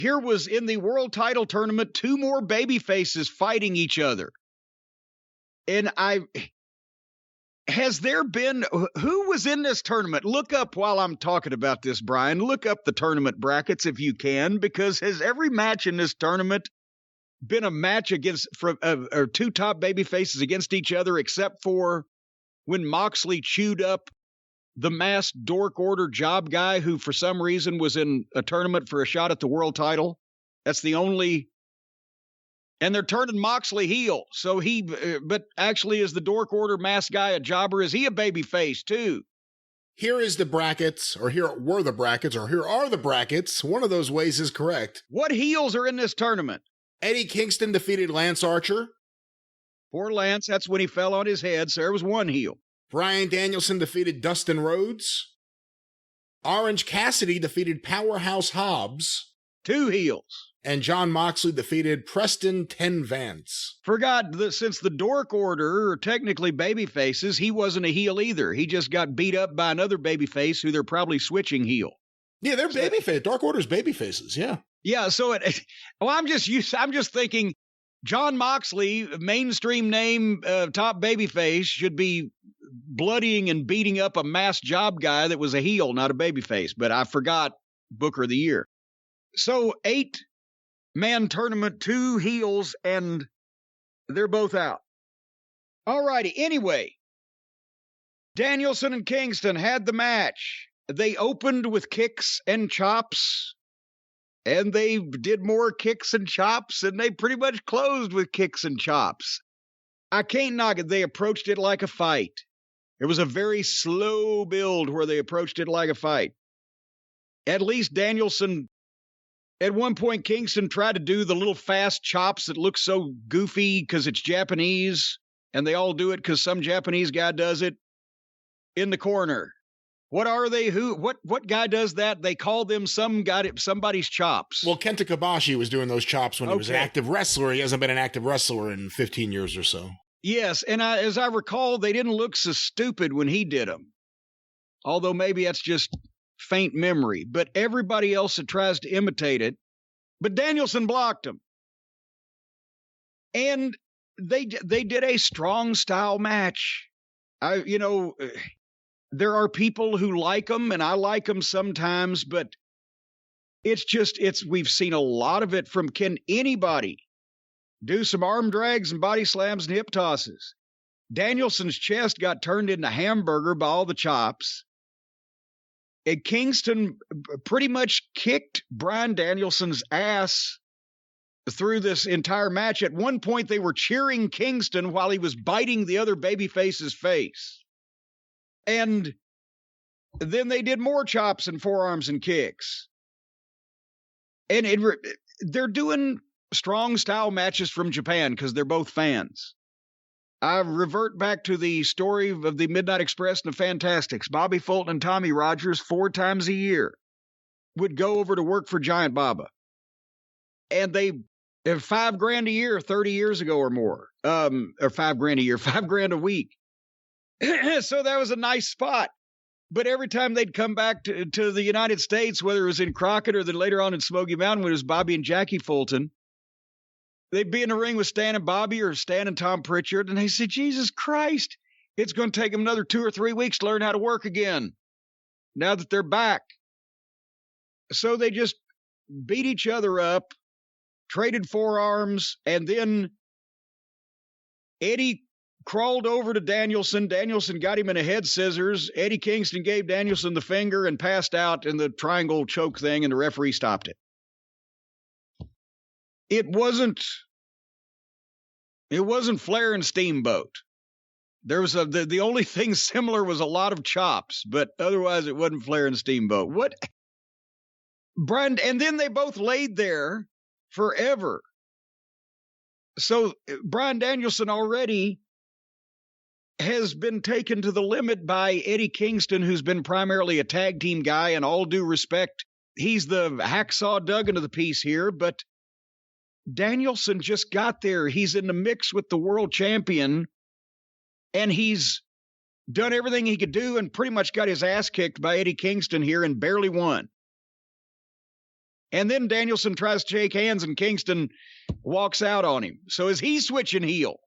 Here was in the world title tournament, 2 more baby faces fighting each other. And has there been, who was in this tournament? Look up while I'm talking about this, Brian. Look up the tournament brackets if you can, because has every match in this tournament been a match against or 2 top baby faces against each other, except for when Moxley chewed up the masked dork order job guy who for some reason was in a tournament for a shot at the world title? That's the only, and they're turning Moxley heel. So but actually is the dork order masked guy a jobber? Is he a baby face too? Here is the brackets, or here were the brackets, or here are the brackets. One of those ways is correct. What heels are in this tournament? Eddie Kingston defeated Lance Archer. Poor Lance, that's when he fell on his head, so there was 1 heel. Bryan Danielson defeated Dustin Rhodes. Orange Cassidy defeated Powerhouse Hobbs. 2 heels. And Jon Moxley defeated Preston 10 Vance. Forgot that since the Dork Order are technically baby faces, he wasn't a heel either. He just got beat up by another baby face who they're probably switching heel. Yeah, they're baby face. Dark Order's baby faces, yeah. Yeah, so I'm just thinking Jon Moxley, mainstream name, top baby face, should be bloodying and beating up a masked job guy that was a heel, not a babyface. But I forgot Booker of the Year. So 8-man tournament, 2 heels, and they're both out. All righty. Anyway, Danielson and Kingston had the match. They opened with kicks and chops, and they did more kicks and chops, and they pretty much closed with kicks and chops. I can't knock it. They approached it like a fight. It was a very slow build where they approached it like a fight. At least Danielson, at one point, Kingston tried to do the little fast chops that look so goofy because it's Japanese, and they all do it because some Japanese guy does it in the corner. What are they? What guy does that? They call them somebody's chops. Well, Kenta Kobashi was doing those chops when he was an active wrestler. He hasn't been an active wrestler in 15 years or so. Yes, and as I recall, they didn't look so stupid when he did them. Although maybe that's just faint memory. But everybody else that tries to imitate it, but Danielson blocked him. And they did a strong style match. There are people who like them, and I like them sometimes, but we've seen a lot of it from, can anybody do some arm drags and body slams and hip tosses? Danielson's chest got turned into hamburger by all the chops. And Kingston pretty much kicked Bryan Danielson's ass through this entire match. At one point, they were cheering Kingston while he was biting the other babyface's face. And then they did more chops and forearms and kicks. And they're doing strong style matches from Japan because they're both fans. I revert back to the story of the Midnight Express and the Fantastics. Bobby Fulton and Tommy Rogers 4 times a year would go over to work for Giant Baba. And they have $5,000 a year 30 years ago or more. Or $5,000 a year, $5,000 a week. So that was a nice spot. But every time they'd come back to the United States, whether it was in Crockett or then later on in Smoky Mountain when it was Bobby and Jackie Fulton, they'd be in the ring with Stan and Bobby or Stan and Tom Pritchard, and they said, Jesus Christ, it's going to take them another 2 or 3 weeks to learn how to work again now that they're back. So they just beat each other up, traded forearms, and then Eddie crawled over to Danielson. Danielson got him in a head scissors. Eddie Kingston gave Danielson the finger and passed out in the triangle choke thing, and the referee stopped it. It wasn't Flair and Steamboat. There was the only thing similar was a lot of chops, but otherwise it wasn't Flair and Steamboat. What? Bryan, and then they both laid there forever. So Bryan Danielson already has been taken to the limit by Eddie Kingston, who's been primarily a tag team guy, and all due respect, he's the hacksaw Duggan of the piece here, but Danielson just got there. He's in the mix with the world champion, and he's done everything he could do and pretty much got his ass kicked by Eddie Kingston here and barely won. And then Danielson tries to shake hands and Kingston walks out on him. So is he switching heel?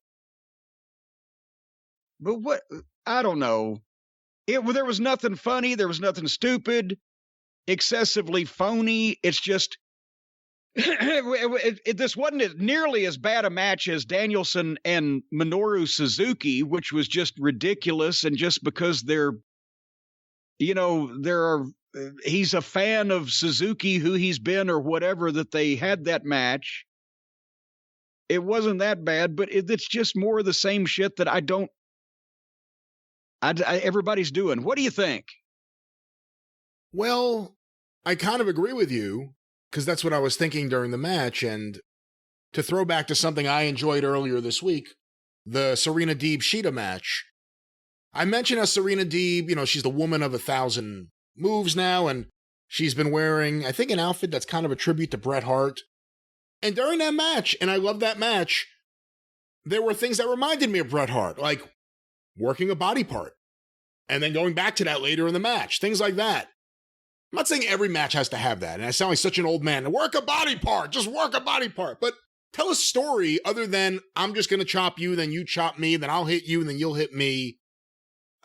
But what? I don't know. There was nothing funny. There was nothing stupid, excessively phony. It's just, this wasn't nearly as bad a match as Danielson and Minoru Suzuki, which was just ridiculous. And just because he's a fan of Suzuki, who he's been or whatever, that they had that match. It wasn't that bad, but it's just more of the same shit that everybody's doing. What do you think? Well, I kind of agree with you, because that's what I was thinking during the match. And to throw back to something I enjoyed earlier this week, the Serena Deeb Shida match. I mentioned how Serena Deeb, she's the woman of 1,000 moves now, and she's been wearing, I think, an outfit that's kind of a tribute to Bret Hart. And during that match, and I love that match, there were things that reminded me of Bret Hart, like working a body part, and then going back to that later in the match, things like that. I'm not saying every match has to have that, and I sound like such an old man. Work a body part, just work a body part. But tell a story other than I'm just going to chop you, then you chop me, then I'll hit you, and then you'll hit me.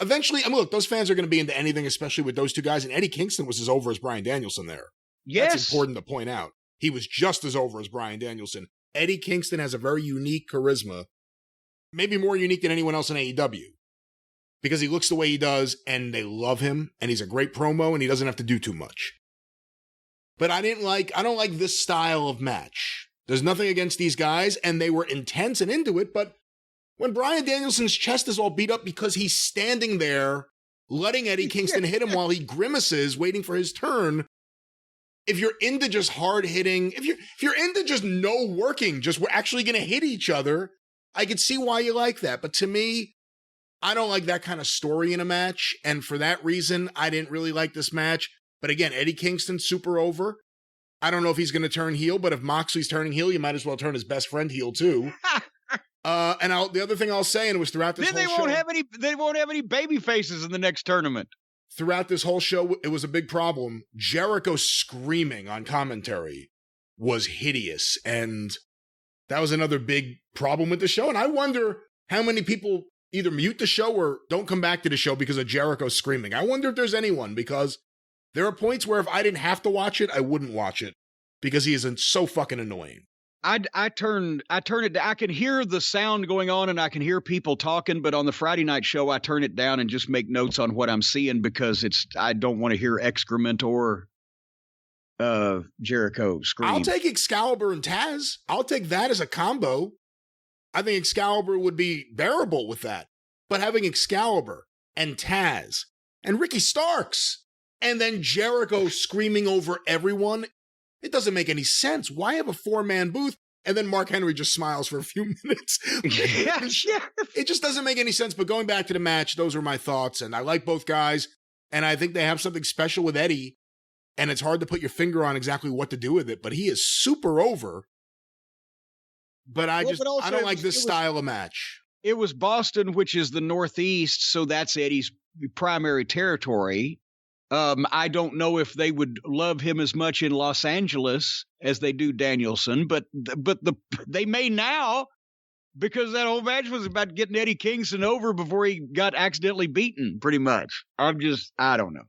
Eventually, look, those fans are going to be into anything, especially with those two guys, and Eddie Kingston was as over as Bryan Danielson there. Yes. That's important to point out. He was just as over as Bryan Danielson. Eddie Kingston has a very unique charisma, maybe more unique than anyone else in AEW, because he looks the way he does, and they love him, and he's a great promo, and he doesn't have to do too much. But I don't like this style of match. There's nothing against these guys, and they were intense and into it, but when Bryan Danielson's chest is all beat up because he's standing there letting Eddie Kingston hit him while he grimaces, waiting for his turn, if you're into just hard hitting, if you're into just no working, just we're actually going to hit each other, I could see why you like that. But to me, I don't like that kind of story in a match, and for that reason, I didn't really like this match. But again, Eddie Kingston, super over. I don't know if he's going to turn heel, but if Moxley's turning heel, you might as well turn his best friend heel too. The other thing I'll say, and it was throughout this whole show. They won't have any baby faces in the next tournament. Throughout this whole show, it was a big problem. Jericho screaming on commentary was hideous, and that was another big problem with the show. And I wonder how many people either mute the show or don't come back to the show because of Jericho screaming. I wonder if there's anyone, because there are points where if I didn't have to watch it, I wouldn't watch it because he is so fucking annoying. I turn it down. I can hear the sound going on and I can hear people talking, but on the Friday night show, I turn it down and just make notes on what I'm seeing because I don't want to hear excrement or Jericho scream. I'll take Excalibur and Taz. I'll take that as a combo. I think Excalibur would be bearable with that. But having Excalibur and Taz and Ricky Starks and then Jericho screaming over everyone, it doesn't make any sense. Why have a 4-man booth and then Mark Henry just smiles for a few minutes? Yeah. It just doesn't make any sense. But going back to the match, those are my thoughts. And I like both guys. And I think they have something special with Eddie. And it's hard to put your finger on exactly what to do with it. But he is super over. But I don't like this style of match. It was Boston, which is the Northeast. So that's Eddie's primary territory. I don't know if they would love him as much in Los Angeles as they do Danielson, but they may now, because that whole match was about getting Eddie Kingston over before he got accidentally beaten, pretty much. I don't know.